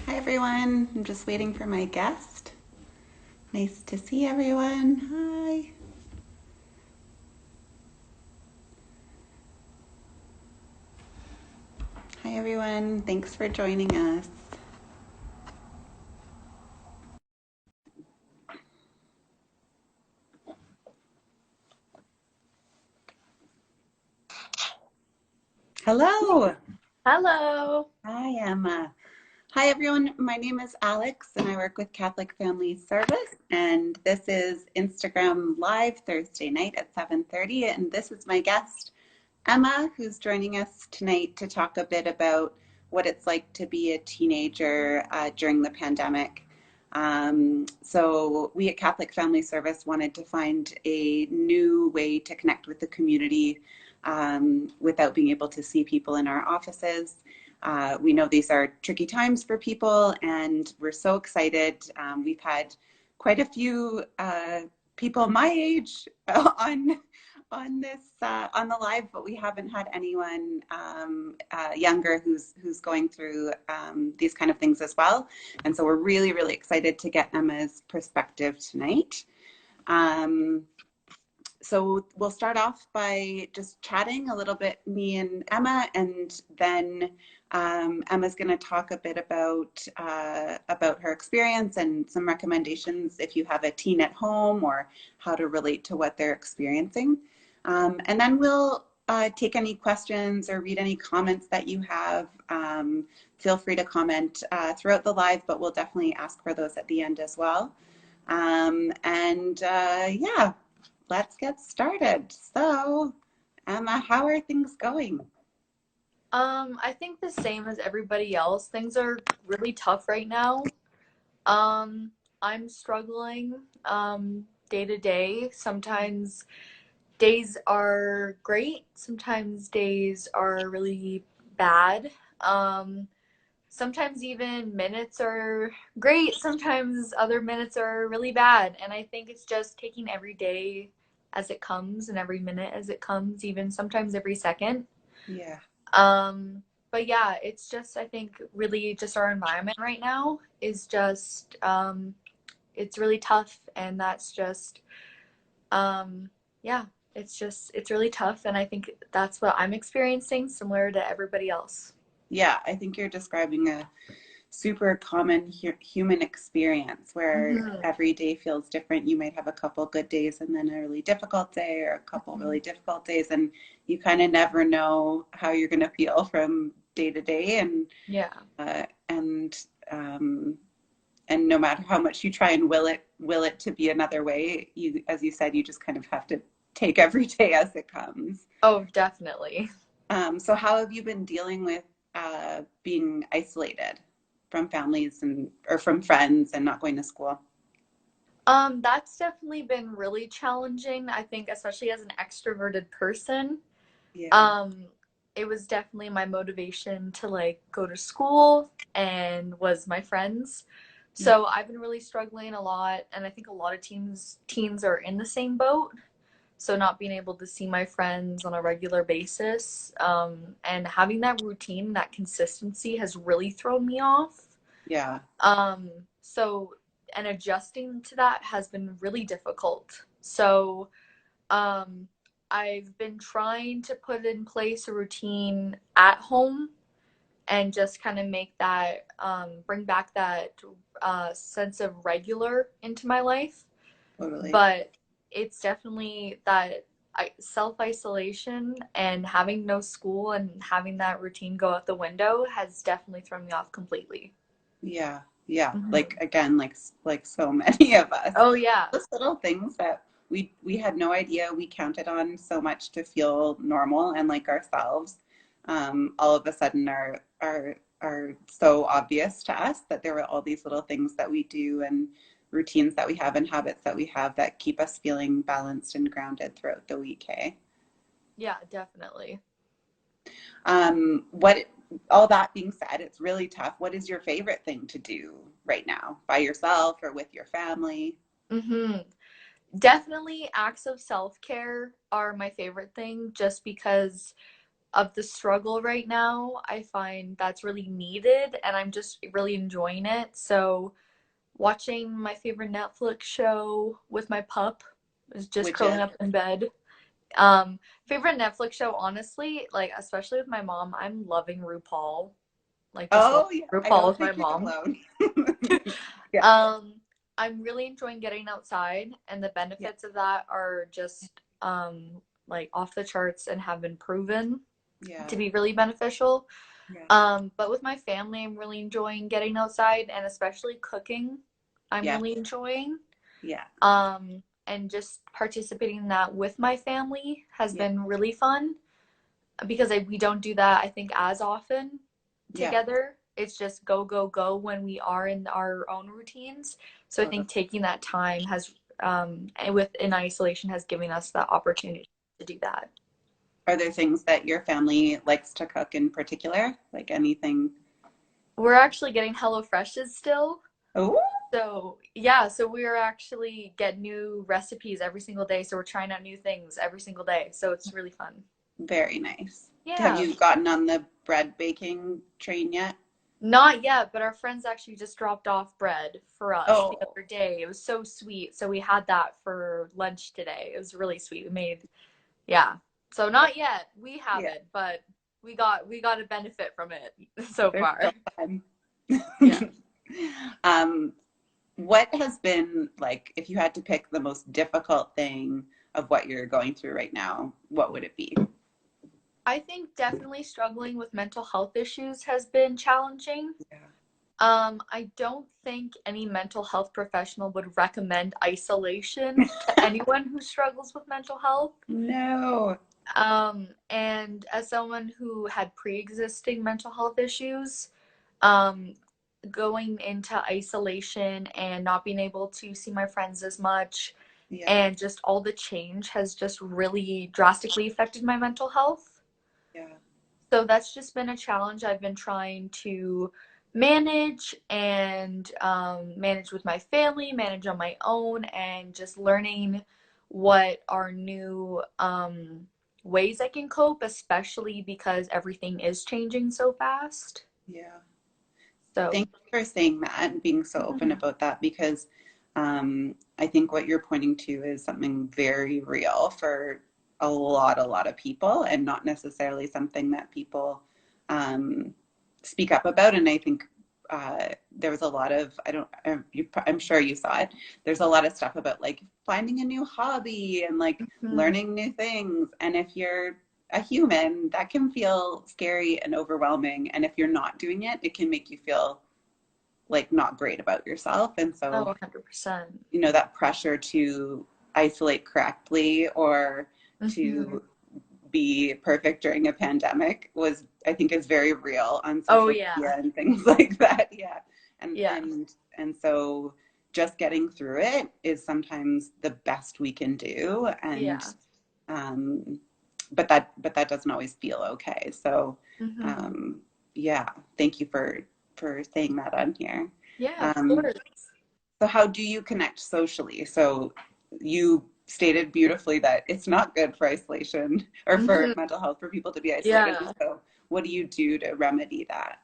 Hi everyone, I'm just waiting for my guest. Nice to see everyone. Hi. Hi everyone, thanks for joining us. Hello. Hello. Hi Emma. Hi everyone, my name is Alex and I work with Catholic Family Service, and this is Instagram Live Thursday night at 7:30, and this is my guest Emma, who's joining us tonight to talk a bit about what it's like to be a teenager during the pandemic. So we at Catholic Family Service wanted to find a new way to connect with the community without being able to see people in our offices. We know these are tricky times for people, and we're so excited. We've had quite a few people my age on the live, but we haven't had anyone younger who's going through these kind of things as well. And so we're really excited to get Emma's perspective tonight. Um, so we'll start off by just chatting a little bit, me and Emma, and then Emma's going to talk a bit about her experience and some recommendations if you have a teen at home or how to relate to what they're experiencing. And then we'll take any questions or read any comments that you have. Feel free to comment throughout the live, but we'll definitely ask for those at the end as well. Yeah, let's get started. So, Emma, how are things going? I think the same as everybody else. Things are really tough right now. Um, I'm struggling day to day. Sometimes days are great, sometimes days are really bad. Um, Sometimes even minutes are great, sometimes other minutes are really bad. And I think it's just taking every day as it comes and every minute as it comes, even sometimes every second. Yeah. Um, but yeah, it's just, I think, really just our environment right now is just, it's really tough. And that's just, yeah, it's really tough. And I think that's what I'm experiencing, similar to everybody else. Yeah, I think you're describing a super common human experience where Hmm. every day feels different. You might have a couple good days and then a really difficult day, or a couple Hmm. really difficult days, and you kind of never know how you're going to feel from day to day. Yeah. Uh, and um, and no matter how much you try and will it to be another way, you, as you said, you just kind of have to take every day as it comes. Oh, definitely. So how have you been dealing with being isolated from families and or from friends and not going to school? That's definitely been really challenging, I think, especially as an extroverted person. Yeah. Um, it was definitely my motivation to like go to school and was my friends. Yeah. So I've been really struggling a lot, and I think a lot of teens are in the same boat. So not being able to see my friends on a regular basis, and having that routine, that consistency has really thrown me off. Yeah. Um, so and adjusting to that has been really difficult. So um, I've been trying to put in place a routine at home and just kind of make that, bring back that sense of regular into my life. Totally. But it's definitely that self isolation and having no school and having that routine go out the window has definitely thrown me off completely. Yeah. Yeah. Like Hmm. again, like so many of us. Oh, yeah. Those little things that we had no idea we counted on so much to feel normal and like ourselves, all of a sudden are so obvious to us that there were all these little things that we do and routines that we have and habits that we have that keep us feeling balanced and grounded throughout the week. Hey? Yeah, definitely. What all that being said, it's really tough. What is your favorite thing to do right now by yourself or with your family? Hmm. Definitely acts of self care are my favorite thing just because of the struggle right now. I find that's really needed, and I'm just really enjoying it. So watching my favorite Netflix show with my pup is just Which curling is, up in bed. Um, Favorite Netflix show, honestly, like especially with my mom, I'm loving RuPaul. Like just oh watching yeah, I RuPaul don't with my think you're mom. alone. Yeah, Um, I'm really enjoying getting outside, and the yeah, benefits of that are just like off the charts and have been proven to yeah, be really beneficial. yeah, But with my family, I'm really enjoying getting outside and especially cooking. I'm yeah, really enjoying. yeah, And just participating in that with my family has yeah, been really fun because we don't do that, I think, as often yeah, together. It's just go, go, go when we are in our own routines. So I totally. think taking that time has, and within isolation, has given us the opportunity to do that. Are there things that your family likes to cook in particular? Like anything? We're actually getting HelloFreshes still. Oh, So yeah, so we're actually get new recipes every single day. So we're trying out new things every single day. So it's really fun. very nice. Have Yeah. you gotten on the bread baking train yet? Not yet, but our friends actually just dropped off bread for us the Oh, other day. It was so sweet. So we had that for lunch today. It was really sweet. We made, yeah. So not yet. We yeah, haven't, but we got a benefit from it so there's far. still time. Yeah. Um, what has been like, if you had to pick the most difficult thing of what you're going through right now, what would it be? I think definitely struggling with mental health issues has been challenging. Yeah. I don't think any mental health professional would recommend isolation to anyone who struggles with mental health. No. And as someone who had pre-existing mental health issues, um, going into isolation and not being able to see my friends as much, Yeah. and just all the change has just really drastically affected my mental health. Yeah. So that's just been a challenge I've been trying to manage and manage with my family, manage on my own, and just learning what are new ways I can cope, especially because everything is changing so fast. Yeah. So, Thank you for saying that and being so open mhm. about that because I think what you're pointing to is something very real for a lot of people and not necessarily something that people um, speak up about. And I think there was a lot of, I don't, I'm sure you saw it. There's a lot of stuff about like finding a new hobby and like Mhm. learning new things. And if you're a human, that can feel scary and overwhelming. And if you're not doing it, it can make you feel like not great about yourself. And Oh, so, 100%. you know, that pressure to isolate correctly or Hmm. to be perfect during a pandemic was, I think, is very real on Oh, social yeah. media and things like that. Yeah. And Yeah. and and so just getting through it is sometimes the best we can do. And Yeah. um but that doesn't always feel okay. So Hmm. um yeah, thank you for saying that on here. Yeah, of Um course. so how do you connect socially? So you stated beautifully that it's not good for isolation or for Hmm. mental health for people to be isolated. Yeah. So what do you do to remedy that?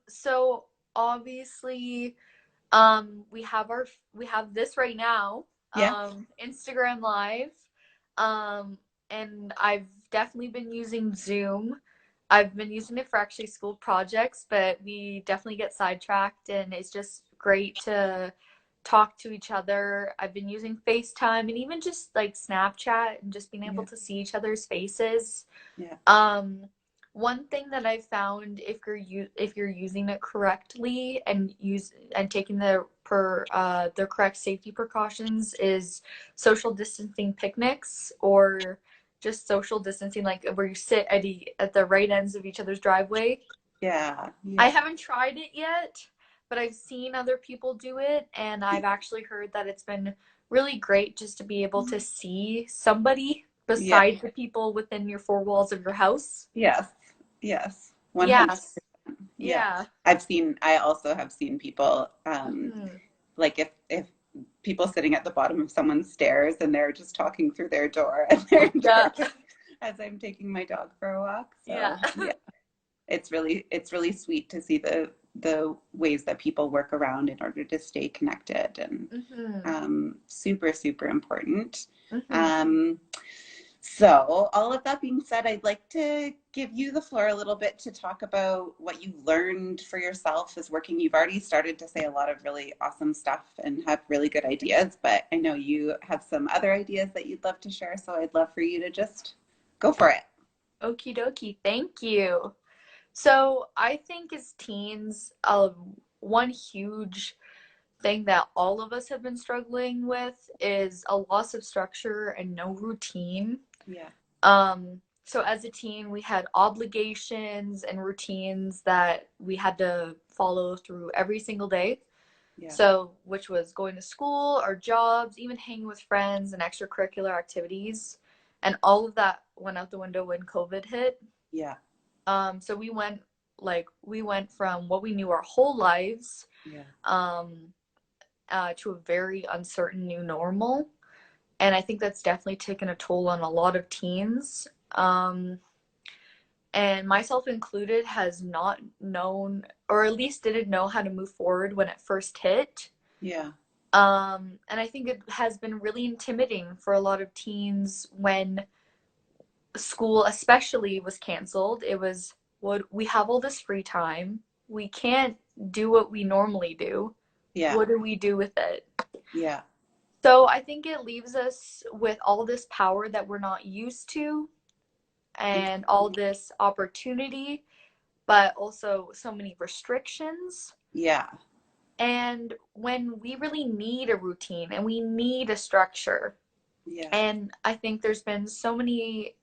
So obviously, we have this right now, Yeah. Instagram Live, um, and I've definitely been using Zoom. I've been using it for actually school projects, but we definitely get sidetracked, and it's just great to talk to each other. I've been using FaceTime and even just like Snapchat and just being able Yeah. to see each other's faces. Yeah. Um, One thing that I found, if you're using it correctly and taking the correct safety precautions, is social distancing picnics, or just social distancing, like where you sit at the right ends of each other's driveway. Yeah. I Yeah. haven't tried it yet, but I've seen other people do it, and I've actually heard that it's been really great just to be able to see somebody Yeah. besides the people within your four walls of your house. Yes. Yes. 100. Yes. Yeah. Yeah. I also have seen people, Hmm. like if people sitting at the bottom of someone's stairs and they're just talking through their door and they're Yeah. as I'm taking my dog for a walk. Yeah. So yeah, it's really sweet to see the ways that people work around in order to stay connected, and Hmm. super, super important. Hmm. Um, so all of that being said, I'd like to give you the floor a little bit to talk about what you learned for yourself as working. You've already started to say a lot of really awesome stuff and have really good ideas, but I know you have some other ideas that you'd love to share. So I'd love for you to just go for it. Okie dokie. Thank you. So I think as teens, one huge thing that all of us have been struggling with is a loss of structure and no routine. Yeah. So as a teen, we had obligations and routines that we had to follow through every single day. Yeah. So, which was going to school, our jobs, even hanging with friends and extracurricular activities. And all of that went out the window when COVID hit. Yeah. So we went from what we knew our whole lives, Yeah. to a very uncertain new normal. And I think that's definitely taken a toll on a lot of teens. And myself included, has not known, or at least didn't know how to move forward when it first hit. Yeah. And I think it has been really intimidating for a lot of teens when school, especially, was canceled. It was, what, we have all this free time. We can't do what we normally do. Yeah. What do we do with it? Yeah. So I think it leaves us with all this power that we're not used to and all this opportunity, but also so many restrictions. Yeah. And when we really need a routine and we need a structure, Yeah. and I think there's been so many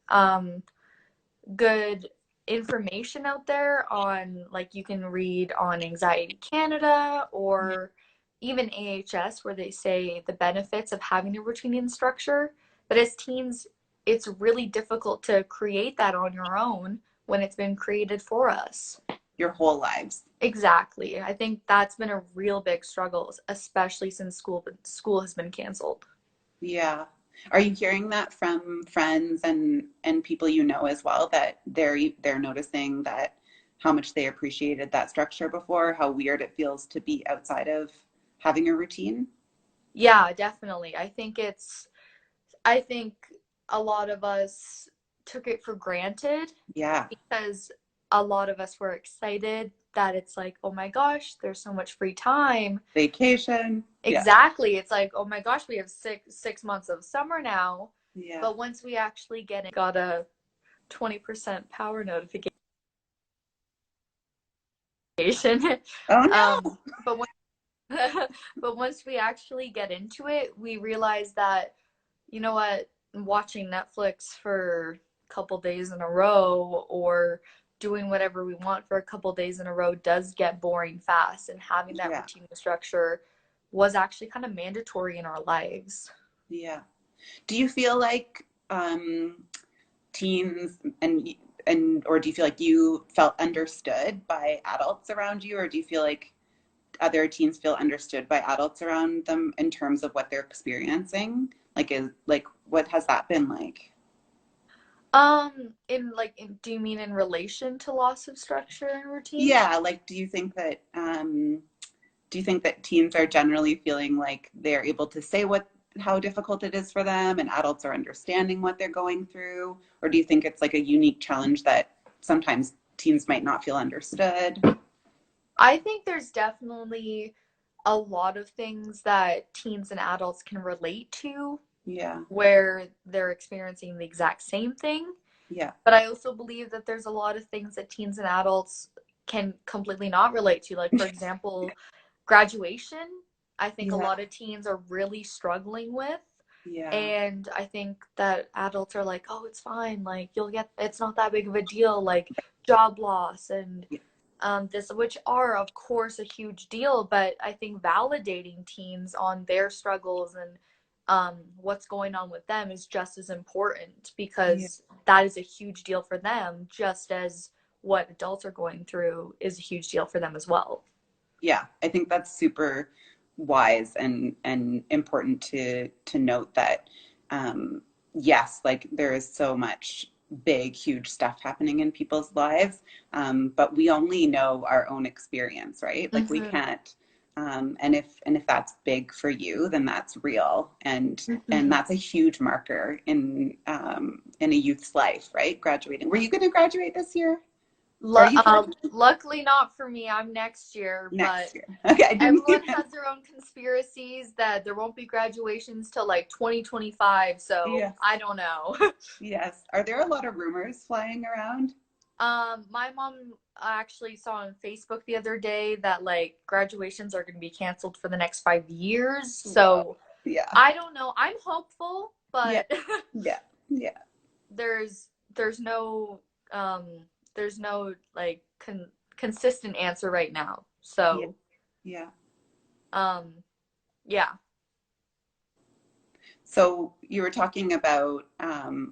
good information out there on, like, you can read on Anxiety Canada or even AHS, where they say the benefits of having a routine and structure. But as teens, it's really difficult to create that on your own when it's been created for us. Your whole lives. Exactly. I think that's been a real big struggle, especially since school has been canceled. Yeah. Are you hearing that from friends and people you know as well, that they're noticing that how much they appreciated that structure before, how weird it feels to be outside of having a routine? Yeah, definitely. I think a lot of us took it for granted Yeah. because a lot of us were excited that it's like, oh my gosh, there's so much free time. Vacation. Yeah. Exactly. It's like, oh my gosh, we have six months of summer now. Yeah. But once we actually got a 20% power notification. Oh um, no. but but once we actually get into it, we realize that, you know what, watching Netflix for a couple days in a row or doing whatever we want for a couple days in a row does get boring fast. And having that Yeah. routine and structure was actually kind of mandatory in our lives. Yeah. Do you feel like teens and or do you feel like you felt understood by adults around you, or do you feel like other teens feel understood by adults around them in terms of what they're experiencing? Like what has that been like? Do you mean in relation to loss of structure and routine? Yeah, like do you think that teens are generally feeling like they're able to say what how difficult it is for them and adults are understanding what they're going through? Or do you think it's like a unique challenge that sometimes teens might not feel understood? I think there's definitely a lot of things that teens and adults can relate to Yeah. where they're experiencing the exact same thing. Yeah. But I also believe that there's a lot of things that teens and adults can completely not relate to. Like, for example, graduation. I think a Yeah. lot of teens are really struggling with. Yeah. And I think that adults are like, oh, it's fine. Like, it's not that big of a deal. Like, job loss and Yeah. this, which are, of course, a huge deal. But I think validating teens on their struggles and what's going on with them is just as important, Yeah. because that is a huge deal for them, just as what adults are going through is a huge deal for them as well. Yeah, I think that's super wise and important to note that yes, like there is so much big, huge stuff happening in people's lives. But we only know our own experience, right? Like we can't, and if that's big for you, then that's real. And that's a huge marker in a youth's life, right? Graduating. Were you going to graduate this year? Are you graduating? Luckily not for me. I'm next year, Next but year? Okay, I didn't everyone has their own conspiracies that there won't be graduations till like 2025, so Yes. I don't know. Yes. Are there a lot of rumors flying around? My mom actually saw on Facebook the other day that like graduations are going to be canceled for the next 5 years. So Yeah. I don't know. I'm hopeful, Yeah. but Yeah. Yeah. there's no there's no like consistent answer right now. So Yeah. yeah. So you were talking about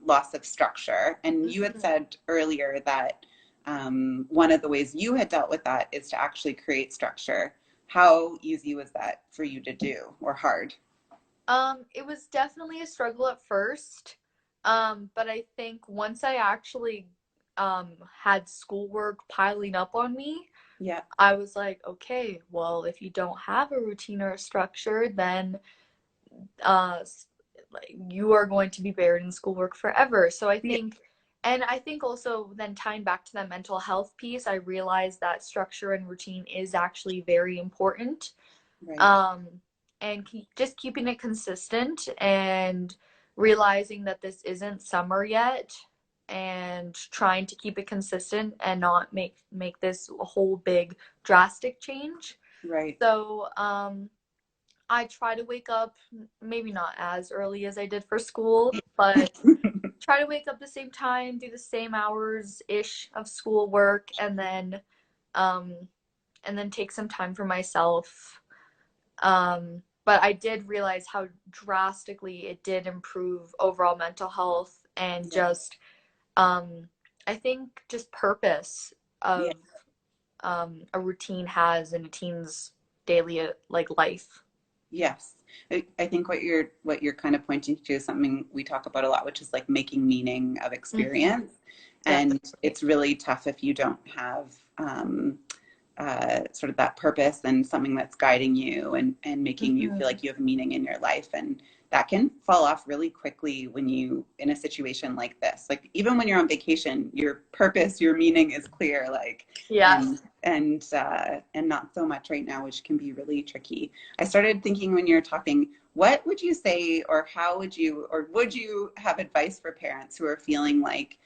loss of structure, and you had said earlier that one of the ways you had dealt with that is to actually create structure. How easy was that for you to do, or hard? It was definitely a struggle at first. But I think once I actually had schoolwork piling up on me, Yeah. I was like, okay, well, if you don't have a routine or a structure, then uh like you are going to be buried in schoolwork forever. So I Yeah. think, and I think also then tying back to that mental health piece, I realized that structure and routine is actually very important. Right. um, and just keeping it consistent and realizing that this isn't summer yet and trying to keep it consistent and not make this a whole big drastic change. Right. So I try to wake up maybe not as early as I did for school, but try to wake up the same time, do the same hours ish of school work, um and then take some time for myself. But I did realize how drastically it did improve overall mental health and Yeah. just, I think, just purpose Yeah. of a routine has in a teen's daily like life. Yes. I think what you're kind of pointing to is something we talk about a lot, which is like making meaning of experience. And Definitely. it's really tough if you don't have sort of that purpose and something that's guiding you and making you feel like you have meaning in your life. And that can fall off really quickly when you in a situation like this. Like even when you're on vacation, your purpose, your meaning is clear. Like Yes. and not so much right now, which can be really tricky. I started thinking when you're talking, what would you say, or how would you, or would you have advice for parents who are feeling like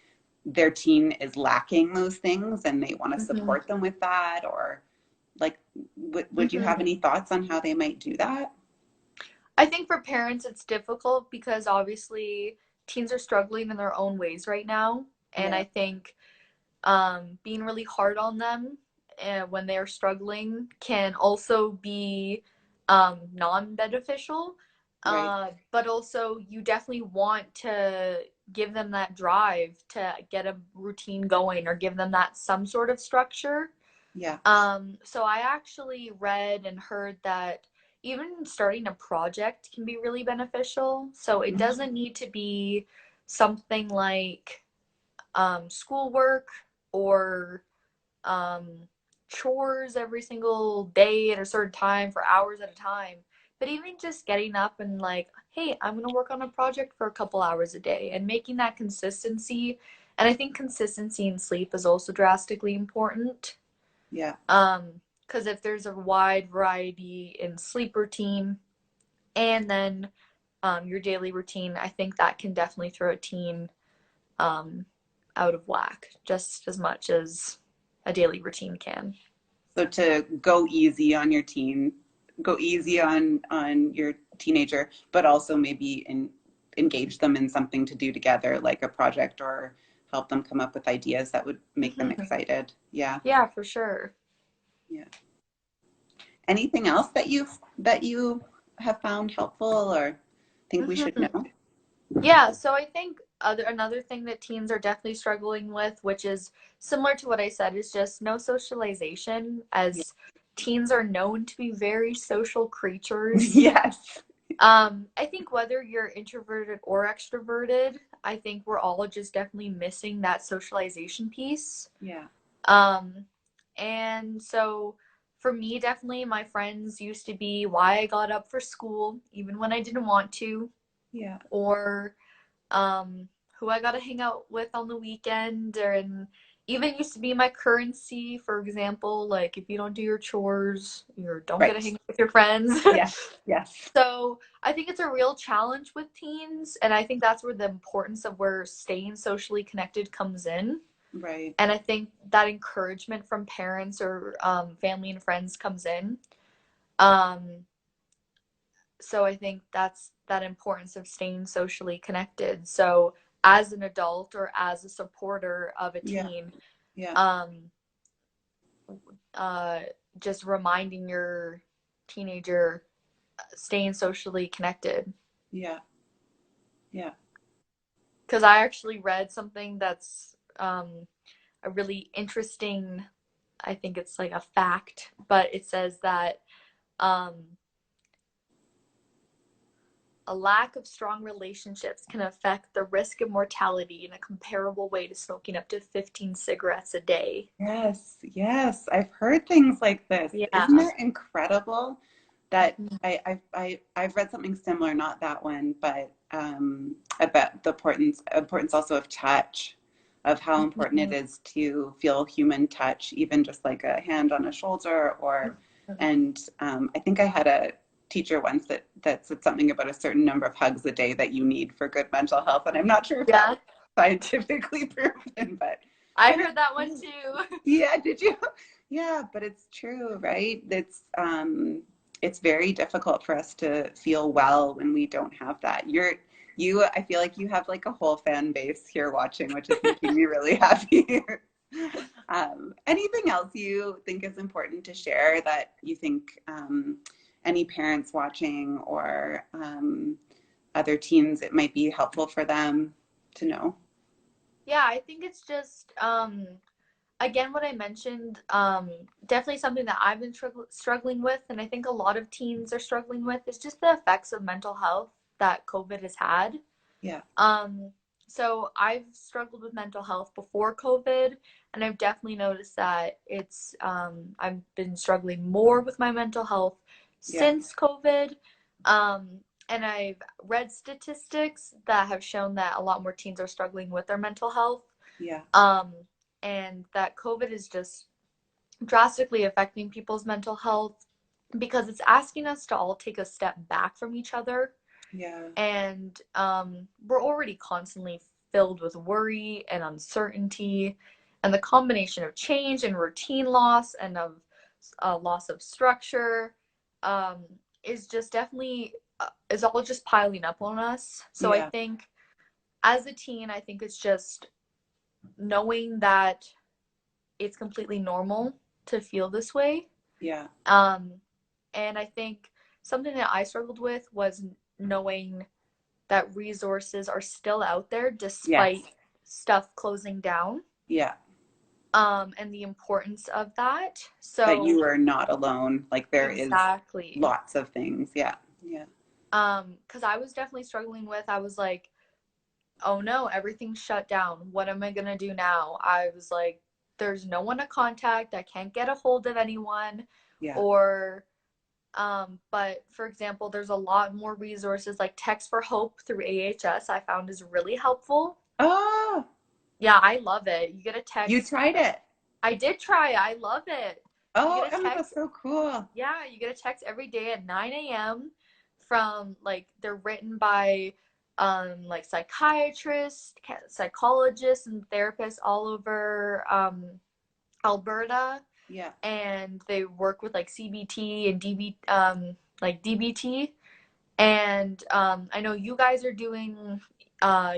their teen is lacking those things and they want to support them with that? Or like, would you have any thoughts on how they might do that? I think for parents it's difficult because obviously teens are struggling in their own ways right now. And Yeah. I think being really hard on them when they're struggling can also be non-beneficial. Right. But also, you definitely want to give them that drive to get a routine going or give them that some sort of structure. Yeah. So I actually read and heard that even starting a project can be really beneficial. So it Mhm. doesn't need to be something like schoolwork or um, chores every single day at a certain time for hours at a time. But even just getting up and like, hey, I'm going to work on a project for a couple hours a day and making that consistency. And I think consistency in sleep is also drastically important. Yeah. Because if there's a wide variety in sleep routine and then your daily routine, I think that can definitely throw a teen um, out of whack just as much as a daily routine can. So to go easy on your teen, go easy on your teenager, but also maybe engage them in something to do together, like a project, or help them come up with ideas that would make them excited. Yeah. Yeah, for sure. Yeah. Anything else that you have found helpful or think we should know? Yeah, so I think another thing that teens are definitely struggling with, which is similar to what I said, is just no socialization, Yeah. as teens are known to be very social creatures. Yes. I think whether you're introverted or extroverted, I think we're all just definitely missing that socialization piece. Yeah. Um, and so for me, definitely my friends used to be why I got up for school, even when I didn't want to, Yeah. or who I got to hang out with on the weekend, or and even used to be my currency. For example, like if you don't do your chores, you don't get to Right. hang out with your friends. Yes. Yes. So I think it's a real challenge with teens, and I think that's where the importance of where staying socially connected comes in. Right. And I think that encouragement from parents or family and friends comes in. Um, so I think that's that importance of staying socially connected. So as an adult or as a supporter of a Yeah. teen, Yeah. um, uh, just reminding your teenager staying socially connected. Yeah. Yeah. Because I actually read something that's a really interesting, I think it's like a fact, but it says that um, a lack of strong relationships can affect the risk of mortality in a comparable way to smoking up to 15 cigarettes a day. Yes. Yes. I've heard things like this. Isn't Yeah. that incredible that Mhm. I've read something similar, not that one, but about the importance also of touch, of how important it Mhm. is to feel human touch, even just like a hand on a shoulder or, and I think I had a teacher once that said something about a certain number of hugs a day that you need for good mental health, and I'm not sure if that Yeah, was scientifically proven, I but heard that one it's too. yeah, did you? Yeah, but it's true, right? It's very difficult for us to feel well when we don't have that. I feel like you have like a whole fan base here watching, which is making me really happy. Anything else you think is important to share that you think any parents watching or other teens, it might be helpful for them to know? Yeah, I think it's just again what I mentioned, definitely something that I've been struggling with, and I think a lot of teens are struggling with is just the effects of mental health that COVID has had. Yeah, Um, so I've struggled with mental health before COVID, and I've definitely noticed that I've been struggling more with my mental health yeah, since COVID. Um, and I've read statistics that have shown that a lot more teens are struggling with their mental health. yeah, Um, and that COVID is just drastically affecting people's mental health because it's asking us to all take a step back from each other, yeah, and we're already constantly filled with worry and uncertainty, and the combination of change and routine loss and of loss of structure um, is just definitely is all just piling up on us. So I yeah, think as a teen, I think it's just knowing that it's completely normal to feel this way. yeah. um, and I think something that I struggled with was knowing that resources are still out there despite Yes. stuff closing down, Yeah. and the importance of that. That So you are not alone. Like there is exactly, lots of things. Yeah. Yeah. because I was definitely struggling with, I was like, oh no, everything's shut down, what am I gonna do now? I was like, there's no one to contact, I can't get a hold of anyone. Yeah. Or but for example, there's a lot more resources like Text for Hope through AHS I found is really helpful. Oh, Yeah, I love it. You get a you text. tried it. I did try. I love it. You Oh, get a Emma, that's text. so cool. Yeah, you get a text every day at 9 a.m. from like they're written by like psychiatrists, psychologists, and therapists all over Alberta, Yeah. and they work with like CBT and like DBT. And I know you guys are doing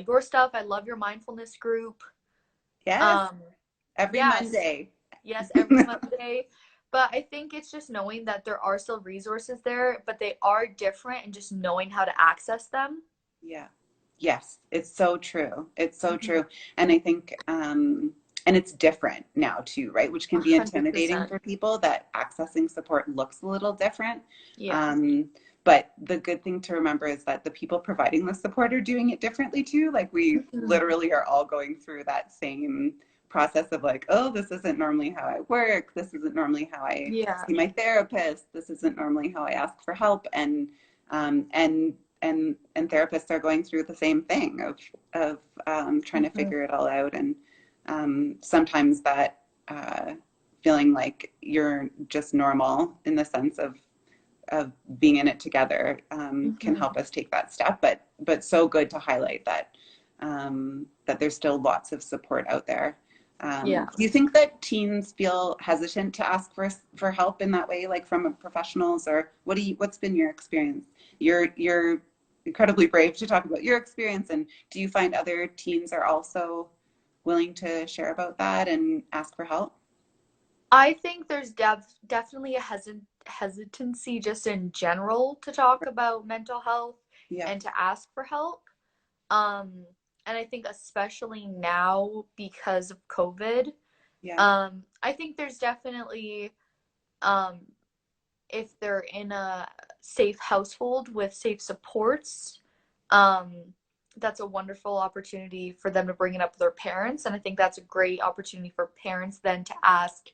your stuff. I love your mindfulness group. Yes. Um, Every yes, Monday. yes, every Monday. But I think it's just knowing that there are still resources there, but they are different, and just knowing how to access them. Yeah. Yes. It's so true. It's so Mhm. true. And I think and it's different now too, right? Which can be intimidating 100%. for people, that accessing support looks a little different. Yeah. But the good thing to remember is that the people providing the support are doing it differently too. Like we Mhm. literally are all going through that same process of like, oh, this isn't normally how I work. This isn't normally how I Yeah. see my therapist. This isn't normally how I ask for help. Um, and and therapists are going through the same thing of trying to Mhm. figure it all out. And sometimes that feeling like you're just normal in the sense of being in it together can Mhm. help us take that step. But so good to highlight that that there's still lots of support out there. Yeah. Do you think that teens feel hesitant to ask for help in that way, like from professionals, or what's been your experience? You're incredibly brave to talk about your experience, and do you find other teens are also willing to share about that and ask for help? I think there's definitely a hesitancy just in general to talk about mental health Yeah, and to ask for help. Um, and I think especially now because of COVID, yeah, I think there's definitely, um, if they're in a safe household with safe supports, um, that's a wonderful opportunity for them to bring it up with their parents. And I think that's a great opportunity for parents then to ask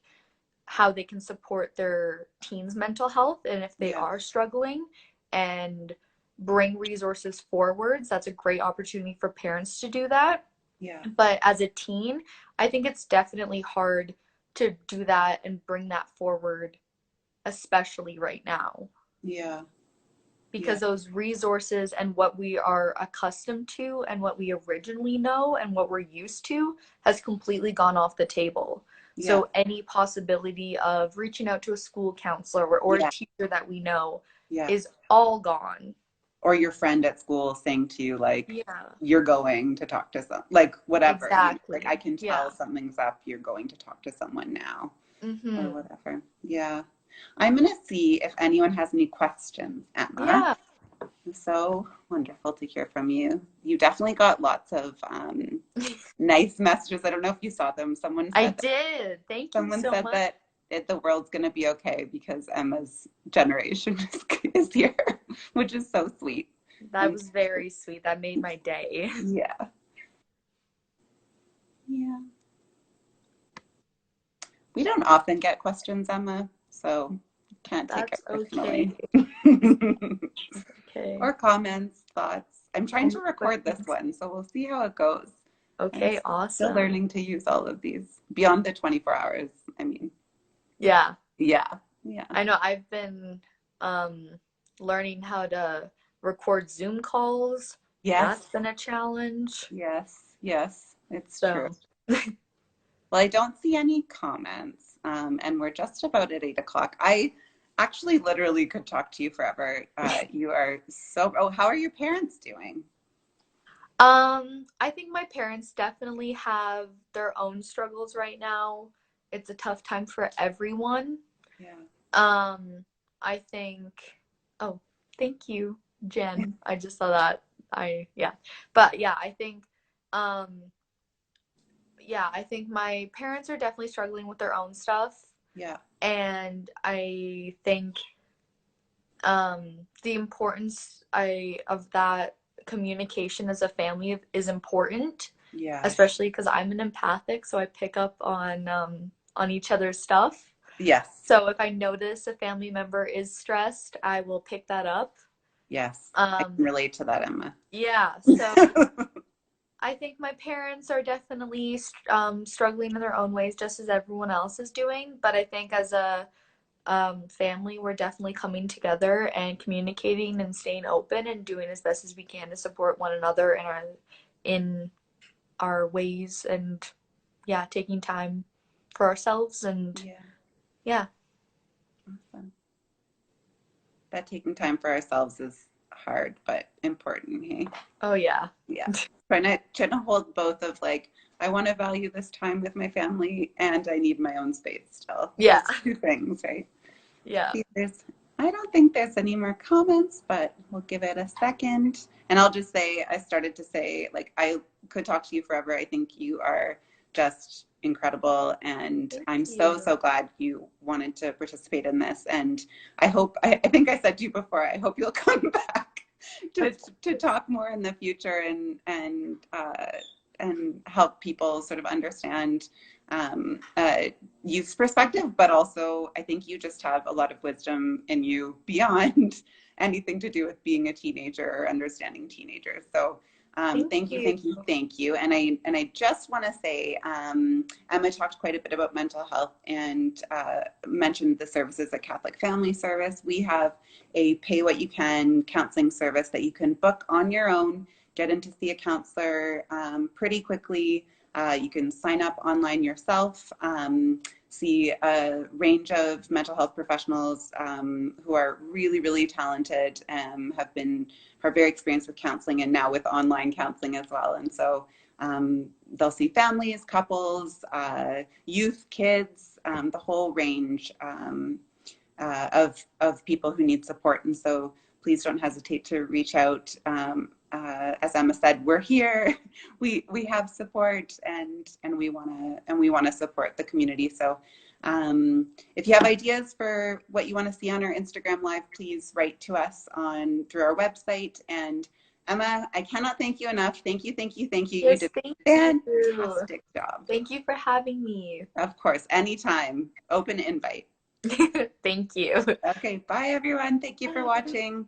how they can support their teens' mental health and if they yeah, are struggling and bring resources forwards. That's a great opportunity for parents to do that. yeah, But as a teen, I think it's definitely hard to do that and bring that forward, especially right now, yeah, yeah, because those resources and what we are accustomed to and what we originally know and what we're used to has completely gone off the table. yeah, So any possibility of reaching out to a school counselor or a yeah, teacher that we know yeah. is all gone. Or your friend at school saying to you like, Yeah, you're going to talk to some, like whatever, like I exactly. can tell Yeah. something's up, you're going to talk to someone now, or Mhm. whatever. Yeah. I'm gonna see if anyone has any questions, Emma. Yeah, So wonderful to hear from you. You definitely got lots of nice messages. I don't know if you saw them. I did. Thank you Someone so said much. that the world's gonna be okay because Emma's generation is here, which is so sweet. That was very sweet. That made my day. Yeah. Yeah. We don't often get questions, Emma, so can't take it That's okay. personally. Okay. Or comments, thoughts. I'm trying to Any record this questions? one, so we'll see how it goes. I'm Okay, still awesome. learning to use all of these beyond the 24 hours. I mean, Yeah, yeah, yeah. I know I've been um learning how to record Zoom calls. Yes, That's been a challenge. yes, yes, it's true. So, Well, I don't see any comments, and we're just about at 8 o'clock. I actually literally could talk to you forever. You are so, oh, how are your parents doing? I think my parents definitely have their own struggles right now. It's a tough time for everyone. Yeah. Um, I think, oh, thank you, Jen. I just saw that. Yeah. But yeah, um, I think my parents are definitely struggling with their own stuff. Yeah. And I think the importance of that communication as a family is important, Yeah. especially because I'm an empathic, so I pick up on each other's stuff. Yes. So if I notice a family member is stressed, I will pick that up. Yes. I can Um, relate to that, Emma. yeah, so I think my parents are definitely struggling in their own ways, just as everyone else is doing. But I think as a family, we're definitely coming together and communicating and staying open and doing as best as we can to support one another in our ways and yeah, taking time for ourselves and Yeah. yeah. Awesome. That taking time for ourselves is hard, but important. Hey. Oh yeah. Yeah. Trying to hold both of like, I want to value this time with my family and I need my own space still. Yeah. Those two things, right? Yeah. See, I don't think there's any more comments, but we'll give it a second. And I'll just say, I started to say, like, I could talk to you forever. I think you are just incredible. And Thank I'm so, you. so glad you wanted to participate in this. And I hope, I think I said to you before, I hope you'll come back to talk more in the future and help people sort of understand youth's perspective, but also I think you just have a lot of wisdom in you beyond anything to do with being a teenager or understanding teenagers. So Thank thank you, you. thank you, thank you. And I just want to say, Emma talked quite a bit about mental health and mentioned the services at Catholic Family Service. We have a pay what you can counseling service that you can book on your own, get in to see a counselor pretty quickly. You can sign up online yourself, see a range of mental health professionals who are really, really talented, are very experienced with counseling and now with online counseling as well. And so they'll see families, couples, youth, kids, the whole range of people who need support. And so please don't hesitate to reach out. As Emma said, we're here. We have support, and we want to support the community. So if you have ideas for what you want to see on our Instagram Live, please write to us through our website. And Emma, I cannot thank you enough. Thank you, thank you, thank you. You Yes, did thank a you. fantastic job. Thank you for having me. Of course, anytime. Open invite. Thank you. Okay, bye everyone. Thank you for watching.